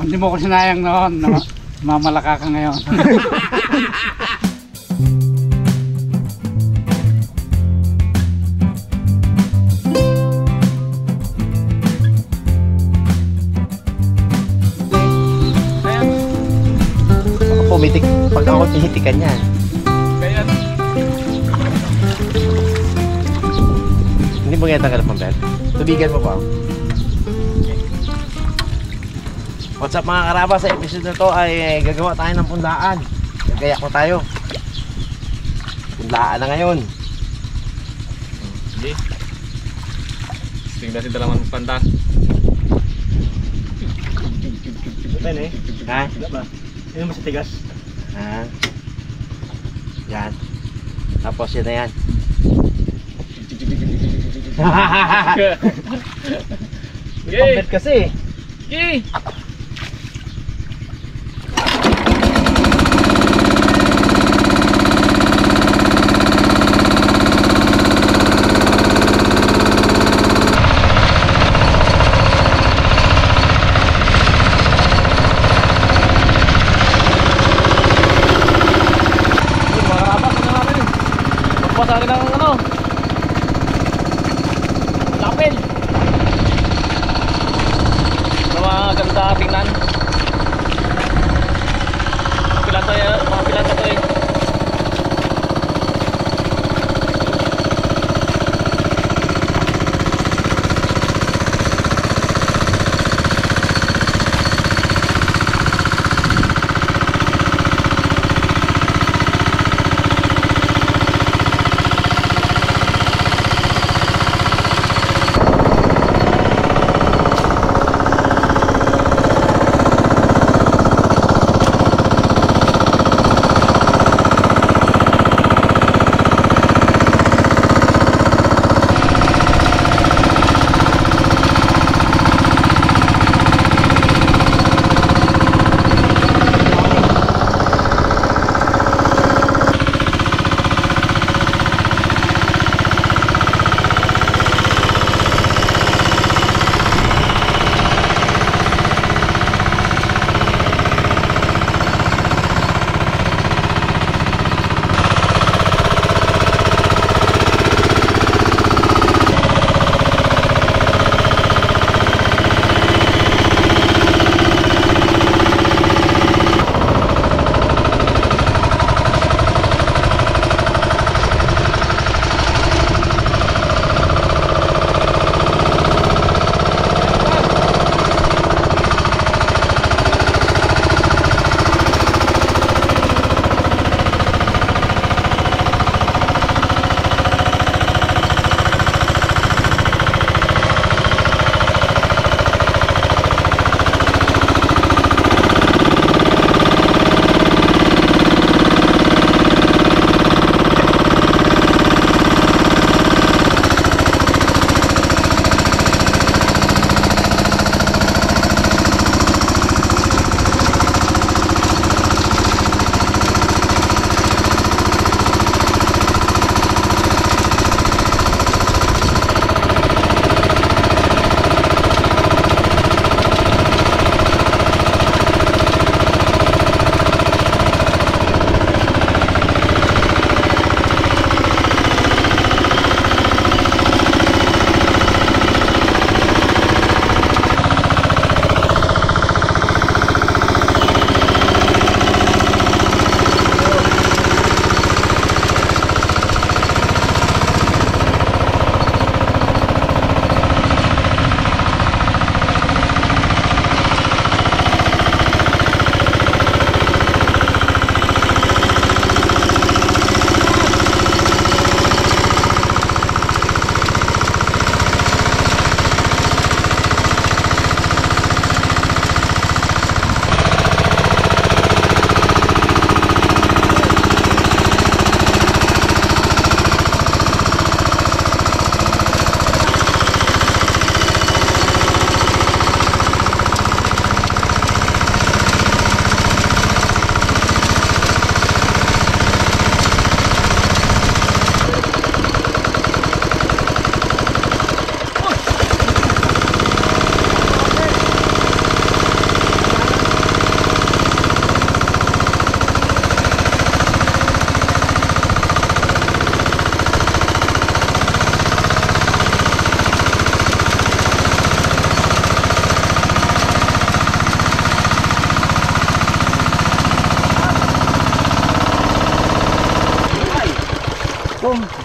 Hindi mo ko sinayang noon. Mamalaka ka ngayon. Pumitik, pag ako tihitikan yan. Kaya Hindi mo nga tanggal ang bed. Tubigan mo pa. What's up mga karaba, sa episode na to ay gagawa tayo ng pundaan. Gagayak na tayo. Pundaan na ngayon. Sige. Tingnan si dalaman panda. Ito eh. Ha? Ba? Ano mas tigas? Ha? Yan. Tapos yun na yan. Yay! Pambed kasi. Yay! Sa akin ng ano lapel na mga ganda tingnan mga pilanta to eh.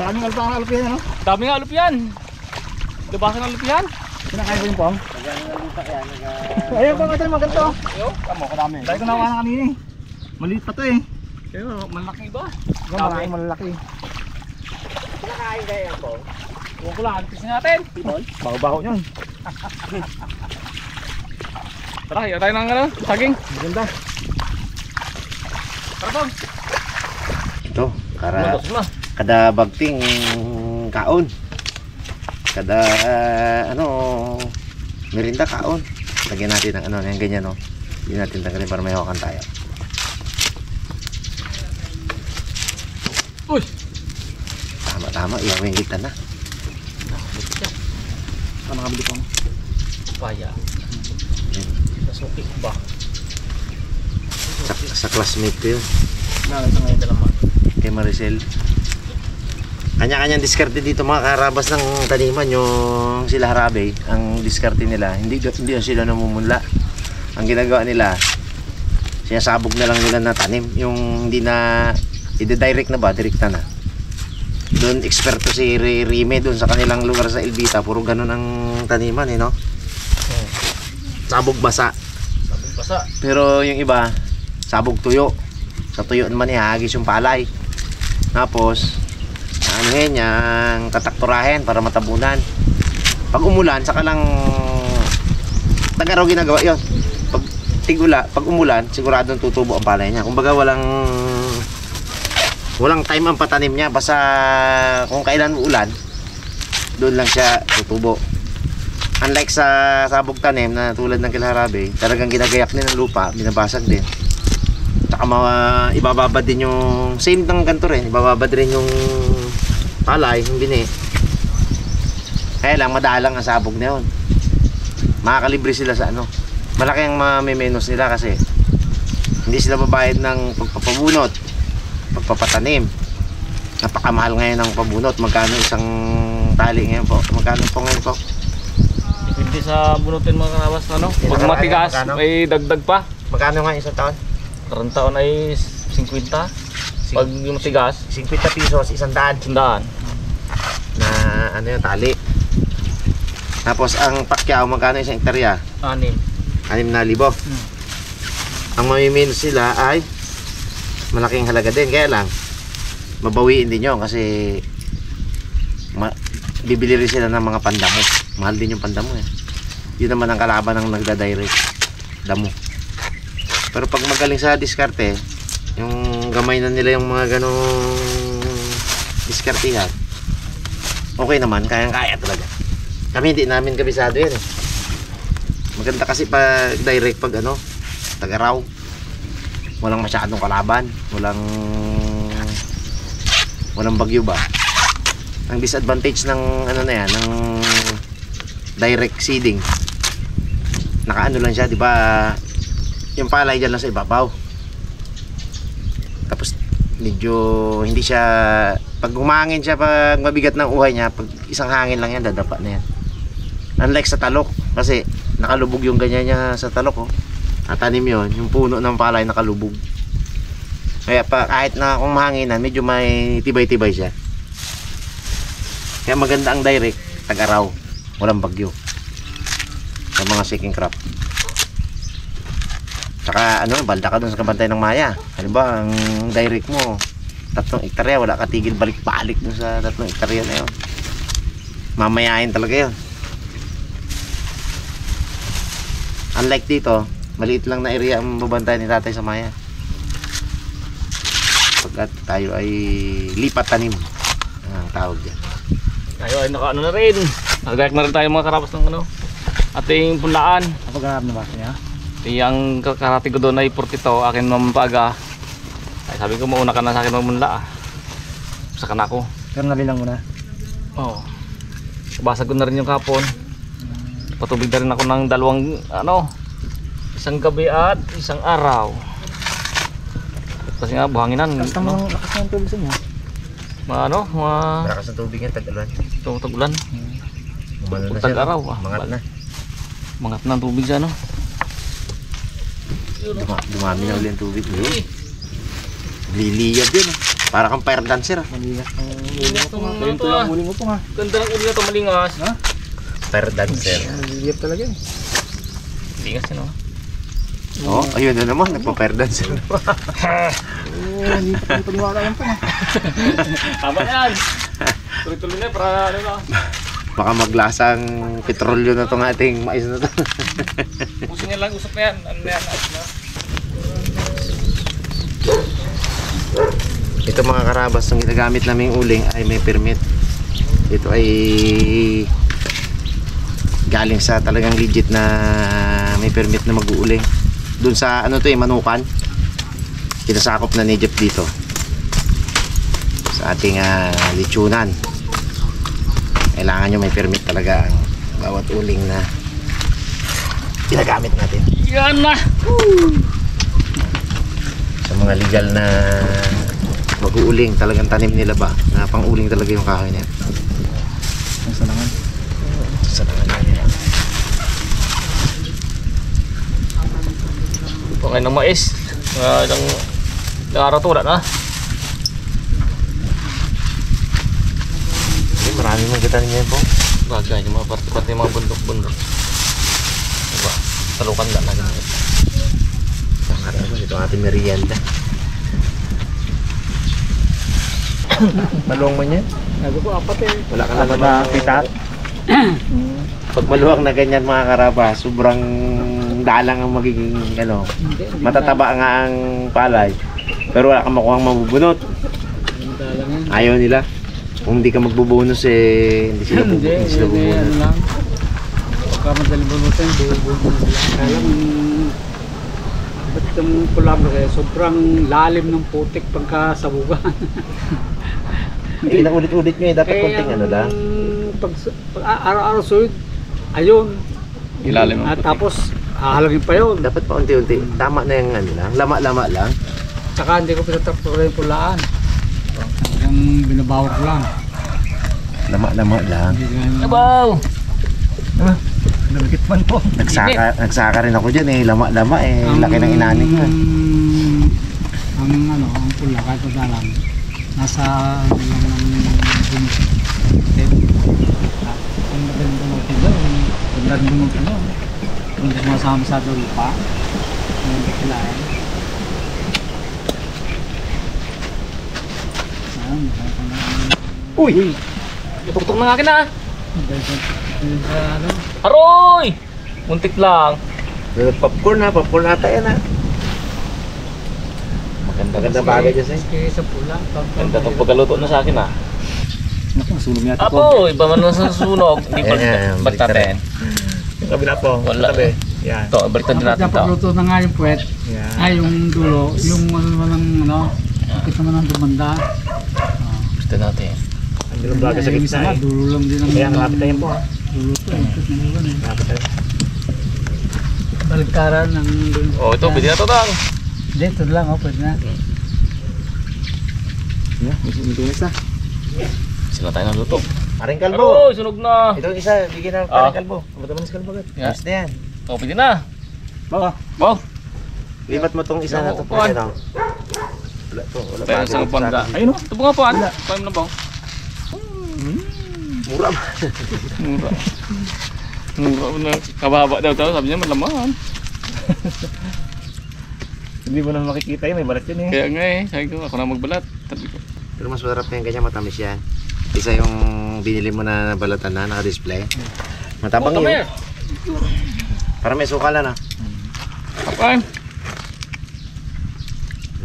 Daming alupyan, ano? Dami nga alup yan. Labasan ng alup yan. Kinakain ko yung pong. Magaling ang lupa yan. Ayun pong ito, maganda. Yo, tamo kadami. Dahil ko nakuha na kanina eh. Maliit pa to eh. Kaya malaki ba? Maraming malalaki. Kinakain kaya yan po. Huwag ko lang, antisin natin. Baho-baho yun. Tara, hiya tayo ng ano, saging. Maganda. Tara bang. Ito, Lutos na. kada bagting kaon. Kada merinda kaon. Lagyan natin ng yung ganyan no. Hindi natin tanggalin para may hawakan tayo. Uy! Tama, iawin kita na. Saan nakabili pong? Paya. Nasukik ba? Sa classmate ko yun. Nakita ngayon dalaman. Kay Maricel. Kanya-kanyang diskarte dito mga karabas ng taniman yung sila harabe. Ang diskarte nila, hindi sila namumula. Ang ginagawa nila, sinasabog na lang nila na tanim. Yung hindi na, i-direct na ba, direkta na. Doon eksperto si Rime doon sa kanilang lugar sa Elvita. Puro ganun ang taniman no? Sabog basa. Sabog basa. Pero yung iba, sabog tuyo. Sa tuyo naman ihagis yung palay. Tapos, anuhin yung katakturahin para matabunan. Pag umulan, saka lang tagaraw ginagawa yun. Pag umulan, siguradong tutubo ang palay niya. Kumbaga walang time ang patanim niya. Basta kung kailan uulan, doon lang siya tutubo. Unlike sa sabog tanim na tulad ng kilharabe, talagang ginagayak din ng lupa, binabasag din. Tsaka ibababad din yung same ng ganito rin, ibababad rin yung palay, yung bini. Kaya lang madalang ang sabog na yun. Makakalibre sila sa ano. Malaki ang mamimenos nila kasi hindi sila babayad ng pagpapabunot, pagpapatanim. Napakamahal ngayon ng pabunot. Magkano isang tali ngayon po? Magkano po ngayon po? Depende sa bunutin mga karabas ano. Yan, Pag nakakaya, matigas, magkano? may dagdag pa. Magkano nga isang taon? Karang taon ay 50. Pag yung matigas, 50 pesos, isang daan. 100. Na ano yung tali. Tapos ang pakyaw, magkano isang hektarya? 6,000. Ang mamiminos sila ay malaking halaga din. Kaya lang, mabawiin din yun kasi bibili rin sila ng mga pandamo. Mahal din yung pandamo eh. Yun naman ang kalaban ng nagda-direct damo. Pero pag magaling sa diskarte, yung gamay na nila yung mga ganong diskartihan, okay naman, kayang-kaya talaga. Kami hindi namin kabisado yan eh. Maganda kasi pag direct pag tagaraw. Walang masyadong kalaban, walang bagyo ba. Ang disadvantage ng na yan, ng direct seeding. Nakaano lang siya, 'di ba? Yung palay diyan lang sa ibabaw. Tapos medyo hindi siya, pag humangin siya, pag mabigat ng uhay niya, pag isang hangin lang yan, dadapa na yan. Unlike sa talok, kasi nakalubog yung ganyan niya sa talok Natanim yun, yung puno ng palay nakalubog. Kaya kahit na kung mahanginan, medyo may tibay-tibay siya. Kaya maganda ang direct, tag-araw, walang bagyo sa mga seeking crop. Saka balda ka dun sa kabantay ng maya. Halimbawa, ang direct mo 3 hektarya, wala ka tigil balik-balik dun sa 3 hektarya na yun. Mamayain talaga yun. Unlike dito, maliit lang na area ang babantay ni tatay sa maya. Pagkat tayo ay lipat tanim ang tawag dyan. Tayo ay nakaano na rin. Nagdayak na rin tayo mga karabas ng ating punlaan. Napaghanap na ba niya? Yung karati ko doon ay 42, akin mamampaga. Ay sabi ko mauna ka na sa akin mamunla Saka na ako. Pero nalilang mo na. Oo. Basag ko na rin yung kapon. Patubig na rin ako ng 2 isang gabi at isang araw. Kasi nga buhanginan. Lakas ng tubig sa inyo. Malakas ng tubig yan, tag-ulan. Tag-ulan. Umano na Tag-araw. Mangat na. Mangat na ang tubig sa Dumami na ulit ang tubig. Liliyab yun Para kang fire dancer ah. Malingas ng uli mo po nga. Ano Ito to, ah? yung uli mo po nga. Ganda ng uli na ito, malingas. Ha? Fire dancer. Naliliyap talaga eh. Malingas yun, oh. Oh, ayun na naman, nagpa-fire dancer. Hindi pa paniwala yan po nga. Tama yan. Tuloy-tuloy na, para ano na. Baka maglasang petrolyo na tong ating mais na to. Pusin niya lang, usap na yan. Ano na yan, ayos na. Ito mga karabas, ang ginagamit naming uling ay may permit. Ito ay galing sa talagang legit na may permit na mag-uuling. Doon sa ano to Manukan. Kinasakop na ni Jeff dito. Sa ating lechonan. Kailangan nyo may permit talaga ang bawat uling na ginagamit natin. Yan na! Sa mga legal na mag-uuling, talagang tanim nila ba na pang-uling talaga yung kahoy niya. Ang salangan. Sa tangan niya. Pangay ng mais. Ilang araw to, wala na. Marami mong kita niya po. Bagay, yung mga parte-parte yung mga bundok-bundok. Diba? Talukan lang na ganun. Ito ang ating merienda. Maluwang man yan? Sabi ko, apat eh. Wala ka na Apat naman na pitat. Pag maluwang na ganyan mga karaba, sobrang dalang ang magiging ano, matataba nga ang palay. Pero wala kang makuhang mabubunot. Ayaw nila. Kung hindi ka magbubunos eh, hindi sila bubunot. lang. Pagka madaling bunutin, bubunutin sila. Kaya lang, ba't yung pulablo kaya sobrang lalim ng putik pagkasabugan. Eh, ilang ulit-ulit nyo eh, dapat konting ano lang. Pag araw-araw sulit, ayun. Ilalim At tapos, hahalagin pa yun. Dapat pa unti-unti. Tama na yung ano lang, lama-lama lang. Saka hindi ko pinatraktura yung pulaan. Yung binabawag lang. Lama-lama lang. Abaw! Nabikit man po. Nagsaka rin ako dyan eh, lama-lama eh, laki ng inanig ko. Ang ano, ang pula kahit pa lang nasa ano lang ng bunot. Ang madaling bunutin doon, ang madaling bunutin doon. Kung sumasama sa lupa, ang kilain. Uy! Tutok na nga akin ah! Dahil sa ano, Aroy! Muntik lang. Popcorn ha, popcorn ata yan ha. Maganda bagay dyan sa'yo. kaya sa pula. Ganda itong pagkaluto na sa akin ah. Naku, sunog yata po. Apo! Iba man sa sunog. Hindi pa Ayan, balik natin. Yung kabila po. Wala. Yan. Ito, balik natin natin ito. Napagluto na nga yung puwet. Dạ. Ay, yung dulo. Yung ano naman ang ano, kita naman ang dumanda. Gusto natin. Ang yung baga sa gitna eh. Dulo lang din ang... Kaya kalapit tayo po ha. Dulo to eh. Kalapit tayo. Baligtaran ng... Oh, ito, pwede na ito tang. Hindi, ito lang oh, pwede na. Yeah, may tunis na. Sila tayo ng luto. Paring kalbo. Aroy, sunog na. Ito yung isa, bigyan ng Ah. paring kalbo. Abot naman si kalbo agad. Yeah. Ayos na yan. Oh, pwede na. Baka. Wow. Lipat mo tong isa na to. Upuan. Ano? Wala to, wala Pero pa. sa upuan ka. Ayun o, ito po nga po. Paano na ba? Mura ba? Mura. Mura na. Kababa daw ito. Sabi niya malaman. Hindi mo na makikita yun, may balat yun eh. Kaya nga eh. Sabi ko, ako na magbalat. Sabi ko. Pero mas masarap na yung ganyan, matamis yan. Isa yung binili mo na balatan na, naka-display. Matabang Oh, yun. Para may sukalan na. Okay.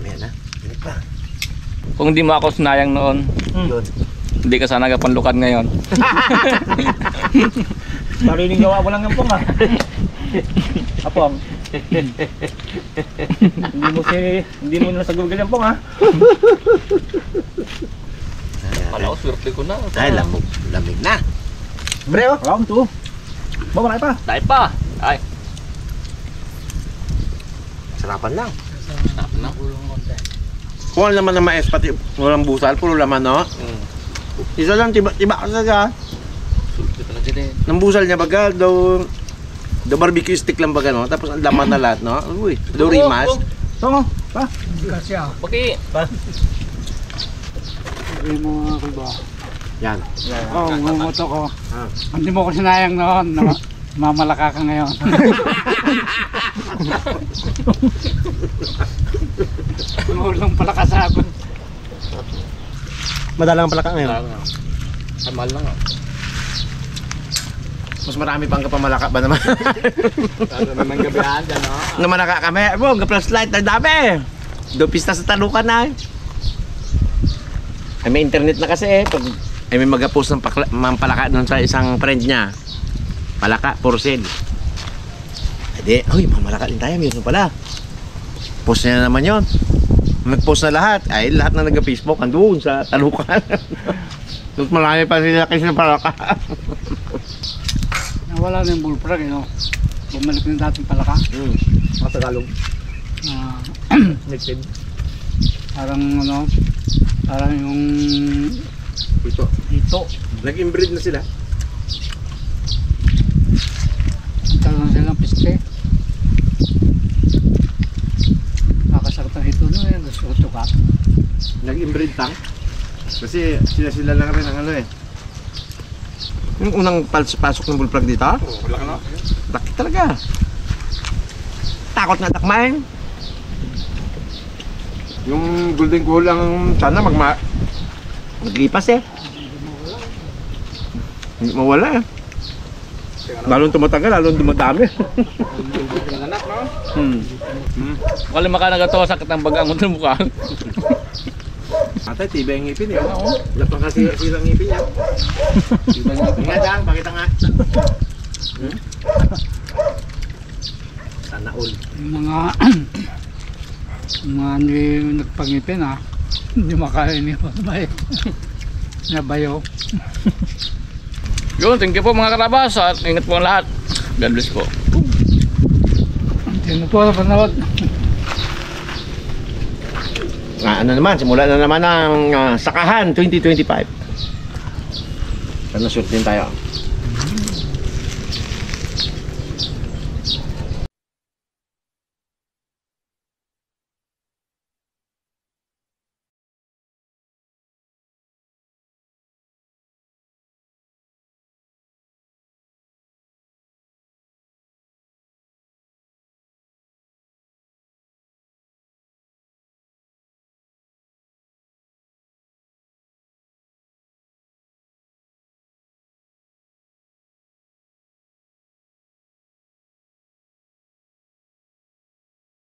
Ayan na. Ano pa? Kung hindi mo ako sinayang noon, Yun. hindi ka sana kapanlukan ngayon. Sariling gawa mo lang yung pong ha. Apong. Hindi mo na sa Google yung pong ha. Kala ko, swerte ko na. Ay, lamig na. Bre oh. Round 2. Bawa na pa. Dahil pa. Ay. Sarapan lang. Sarap na. Kung ano naman na mais, pati walang busal, puro laman, no? Isa lang, tiba talaga. Sulti talaga din. Nang busal niya baga, daw barbecue stick lang baga, no? Tapos ang laman na lahat, no? Uy, daw rimas. Tongo. Pa. Kasi ah. Baki. Sabi mo ako ba? Yan. Oo, ngumuto ko. Ah. Hindi mo ko sinayang noon. Mamalaka ka ngayon. Mulong pala kasabot. Madalang pala ka ngayon. Kamal lang ah. Mas marami pang kapamalaka ba naman? Ano naman gabihan dyan no? Namalaka kami. Bro, ga-flashlight. Ang dami. Doon pista sa talukan na. Ay, may internet na kasi eh. Pag, ay may mag-post ng palaka doon sa isang friend niya. Palaka, for sale. Edi, uy, mamalaka din tayo. Mayroon pala. Post niya na naman yun. Nag-post na lahat. Ay, lahat na nag-Facebook. Andun sa talukan. Tapos marami pa sila kasi ng palaka. Nawala na yung bullfrog, no? Bumalik na dating palaka. Mga Tagalog. Nagpid. Parang ano, parang yung Ito. ito. Nag-inbreed na sila. Talagang silang piste. Nakasakit ang ito, no? Gusto ko ito ka. Nag-inbreed tang. Kasi sila lang rin ang ano eh. Yung unang pasok ng bullfrog dito, Wala ka na. laki talaga. Takot na takmain. Yung golden cool lang sana Maglipas eh. Hindi mawala eh. Lalong tumatagal, lalong dumadami. Anak no? Kali makanagato sakit ng bagang ng mukha. Atay, tibay ang ngipin eh. Wala pa kasi silang ngipin yan. Nga dyan, pakita nga. Sana all. Yung mga yung mga hindi nagpangipin, ha? Hindi makain yung bayo. Nabayo. Yun, thank you po mga karabas. At ingat po ang lahat. God bless po. Hindi po na panood. Ano naman, simula na naman ang Sakahan 2025. Sana sure din tayo.